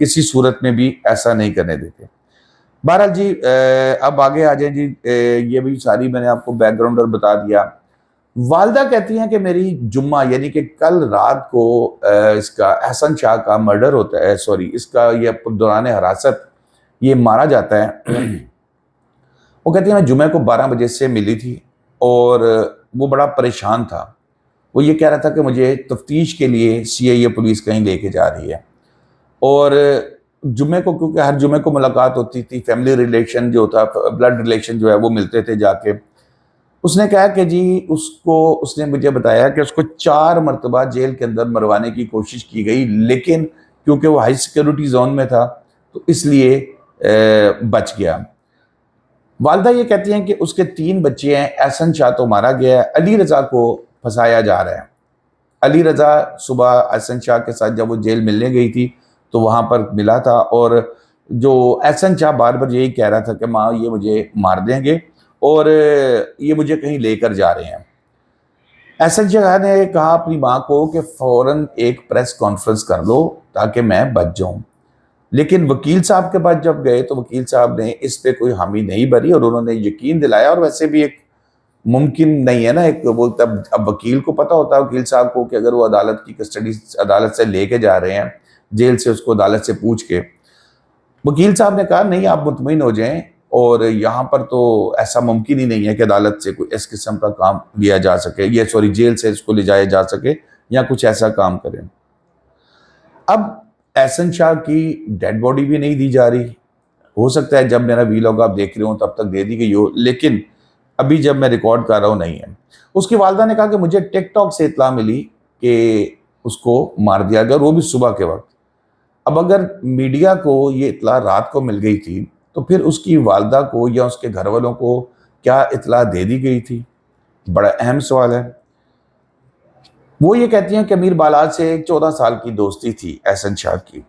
کسی صورت میں بھی ایسا نہیں کرنے دیتے۔ بہرحال جی اب آگے آ جائیں جی، یہ بھی ساری میں نے آپ کو بیک گراؤنڈ اور بتا دیا۔ والدہ کہتی ہیں کہ میری جمعہ یعنی کہ کل رات کو اس کا احسن شاہ کا مرڈر ہوتا ہے، سوری اس کا یہ دوران حراست یہ مارا جاتا ہے۔ وہ کہتی ہیں میں جمعہ کو 12 بجے سے ملی تھی اور وہ بڑا پریشان تھا۔ وہ یہ کہہ رہا تھا کہ مجھے تفتیش کے لیے CIA پولیس کہیں لے کے جا رہی ہے، اور جمعے کو کیونکہ ہر جمعے کو ملاقات ہوتی تھی، فیملی ریلیشن جو ہوتا، بلڈ ریلیشن جو ہے وہ ملتے تھے جا کے۔ اس نے کہا کہ جی اس نے مجھے بتایا کہ اس کو 4 مرتبہ جیل کے اندر مروانے کی کوشش کی گئی، لیکن کیونکہ وہ ہائی سیکیورٹی زون میں تھا تو اس لیے بچ گیا۔ والدہ یہ کہتی ہیں کہ اس کے 3 بچے ہیں، احسن شاہ تو مارا گیا ہے، علی رضا کو پھنسایا جا رہا ہے۔ علی رضا صبح احسن شاہ کے ساتھ جب وہ جیل ملنے گئی تھی تو وہاں پر ملا تھا، اور جو احسن شاہ بار بار یہی کہہ رہا تھا کہ ماں یہ مجھے مار دیں گے اور یہ مجھے کہیں لے کر جا رہے ہیں۔ احسن شاہ نے کہا اپنی ماں کو کہ فوراً ایک پریس کانفرنس کر لو تاکہ میں بچ جاؤں، لیکن وکیل صاحب کے پاس جب گئے تو وکیل صاحب نے اس پہ کوئی حامی نہیں بھری اور انہوں نے یقین دلایا، اور ویسے بھی ایک ممکن نہیں ہے نا، ایک وہ اب وکیل کو پتہ ہوتا ہے وکیل صاحب کو کہ اگر وہ عدالت کی کسٹڈی عدالت سے لے کے جا رہے ہیں جیل سے، اس کو عدالت سے پوچھ کے، وکیل صاحب نے کہا نہیں آپ مطمئن ہو جائیں، اور یہاں پر تو ایسا ممکن ہی نہیں ہے کہ عدالت سے کوئی اس قسم کا کام لیا جا سکے، جیل سے اس کو لے جایا جا سکے یا کچھ ایسا کام کریں۔ اب احسن شاہ کی ڈیڈ باڈی بھی نہیں دی جا رہی، ہو سکتا ہے جب میرا ویلاگ آپ دیکھ رہے ہوں تب تک دے دی گئی ہو، لیکن ابھی جب میں ریکارڈ کر رہا ہوں نہیں ہے۔ اس کی والدہ نے کہا کہ مجھے ٹک ٹاک سے اطلاع ملی کہ اس کو مار دیا گیا، اور وہ بھی صبح کے وقت۔ اب اگر میڈیا کو یہ اطلاع رات کو مل گئی تھی تو پھر اس کی والدہ کو یا اس کے گھر والوں کو کیا اطلاع دے دی گئی تھی؟ بڑا اہم سوال ہے۔ وہ یہ کہتی ہیں کہ امیر بالاج سے 14 سال کی دوستی تھی احسن شاہ کی،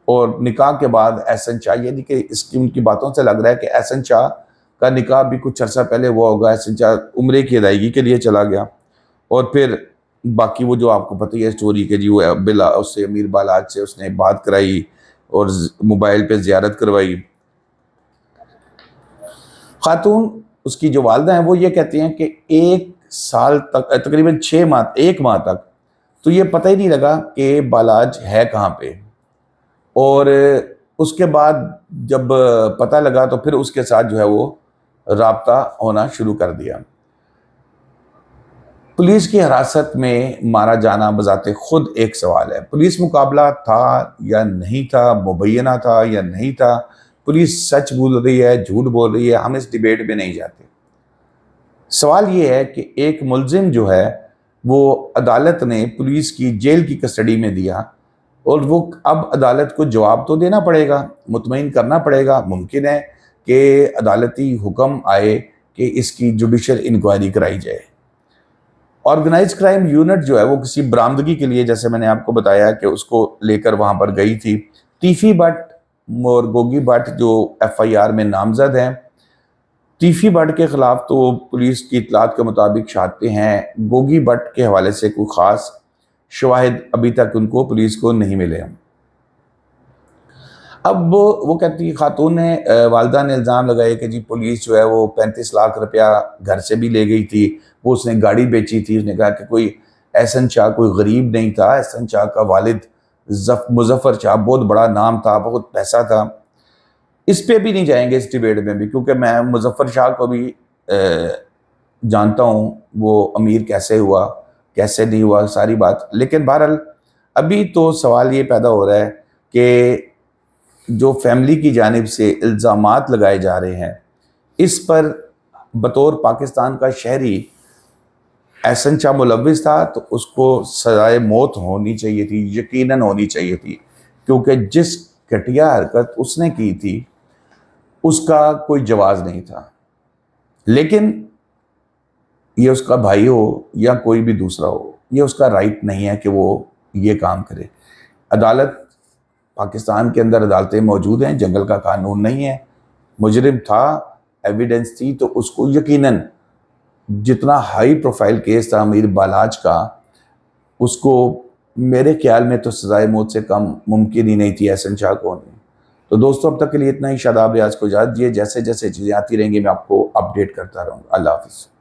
اور نکاح کے بعد احسن شاہ یعنی کہ ان کی باتوں سے لگ رہا ہے کہ احسن شاہ کا نکاح بھی کچھ عرصہ پہلے ہوا ہوگا۔ احسن شاہ عمرے کی ادائیگی کے لیے چلا گیا، اور پھر باقی وہ جو آپ کو پتہ ہی ہے اسٹوری کے جی، وہ اس سے امیر بالاج سے اس نے بات کرائی اور موبائل پہ زیارت کروائی۔ خاتون اس کی جو والدہ ہیں وہ یہ کہتی ہیں کہ 1 سال تک تقریباً 1 ماہ تک تو یہ پتہ ہی نہیں لگا کہ بالاج ہے کہاں پہ، اور اس کے بعد جب پتہ لگا تو پھر اس کے ساتھ جو ہے وہ رابطہ ہونا شروع کر دیا۔ پولیس کی حراست میں مارا جانا بذات خود ایک سوال ہے، پولیس مقابلہ تھا یا نہیں تھا، مبینہ تھا یا نہیں تھا، پولیس سچ بول رہی ہے جھوٹ بول رہی ہے، ہم اس ڈیبیٹ میں نہیں جاتے۔ سوال یہ ہے کہ ایک ملزم جو ہے وہ عدالت نے پولیس کی جیل کی کسٹڈی میں دیا، اور وہ اب عدالت کو جواب تو دینا پڑے گا، مطمئن کرنا پڑے گا۔ ممکن ہے کہ عدالتی حکم آئے کہ اس کی جوڈیشل انکوائری کرائی جائے۔ آرگنائز کرائم یونٹ جو ہے وہ کسی برآمدگی کے لیے، جیسے میں نے آپ کو بتایا کہ اس کو لے کر وہاں پر گئی تھی۔ تیفی بٹ اور گوگی بٹ جو FIR میں نامزد ہیں، تیفی بٹ کے خلاف تو پولیس کی اطلاعات کے مطابق شہادتیں ہیں، گوگی بٹ کے حوالے سے کوئی خاص شواہد ابھی تک ان کو پولیس کو نہیں ملے ہیں۔ اب وہ کہتی خاتون نے والدہ نے الزام لگائے کہ جی پولیس جو ہے وہ 35 لاکھ روپیہ گھر سے بھی لے گئی تھی، وہ اس نے گاڑی بیچی تھی۔ اس نے کہا کہ کوئی احسن شاہ کوئی غریب نہیں تھا، احسن شاہ کا والد مظفر شاہ بہت بڑا نام تھا، بہت پیسہ تھا۔ اس پہ بھی نہیں جائیں گے اس ڈیبیٹ میں بھی، کیونکہ میں مظفر شاہ کو بھی جانتا ہوں وہ امیر کیسے ہوا کیسے نہیں ہوا ساری بات، لیکن بہرحال ابھی تو سوال یہ پیدا ہو رہا ہے کہ جو فیملی کی جانب سے الزامات لگائے جا رہے ہیں اس پر بطور پاکستان کا شہری احسن شاہ ملوث تھا تو اس کو سزائے موت ہونی چاہیے تھی، یقیناً ہونی چاہیے تھی، کیونکہ جس گھٹیا حرکت اس نے کی تھی اس کا کوئی جواز نہیں تھا۔ لیکن یہ اس کا بھائی ہو یا کوئی بھی دوسرا ہو، یہ اس کا رائٹ نہیں ہے کہ وہ یہ کام کرے۔ عدالت پاکستان کے اندر عدالتیں موجود ہیں، جنگل کا قانون نہیں ہے۔ مجرم تھا، ایویڈنس تھی، تو اس کو یقیناً جتنا ہائی پروفائل کیس تھا امیر بالاج کا، اس کو میرے خیال میں تو سزائے موت سے کم ممکن ہی نہیں تھی احسن شاہ کو ہونی۔ تو دوستوں اب تک کے لیے اتنا ہی، شاداب ریاض کو اجازت دیجیے، جیسے جیسے چیزیں آتی رہیں گی میں آپ کو اپڈیٹ کرتا رہوں گا۔ اللہ حافظ۔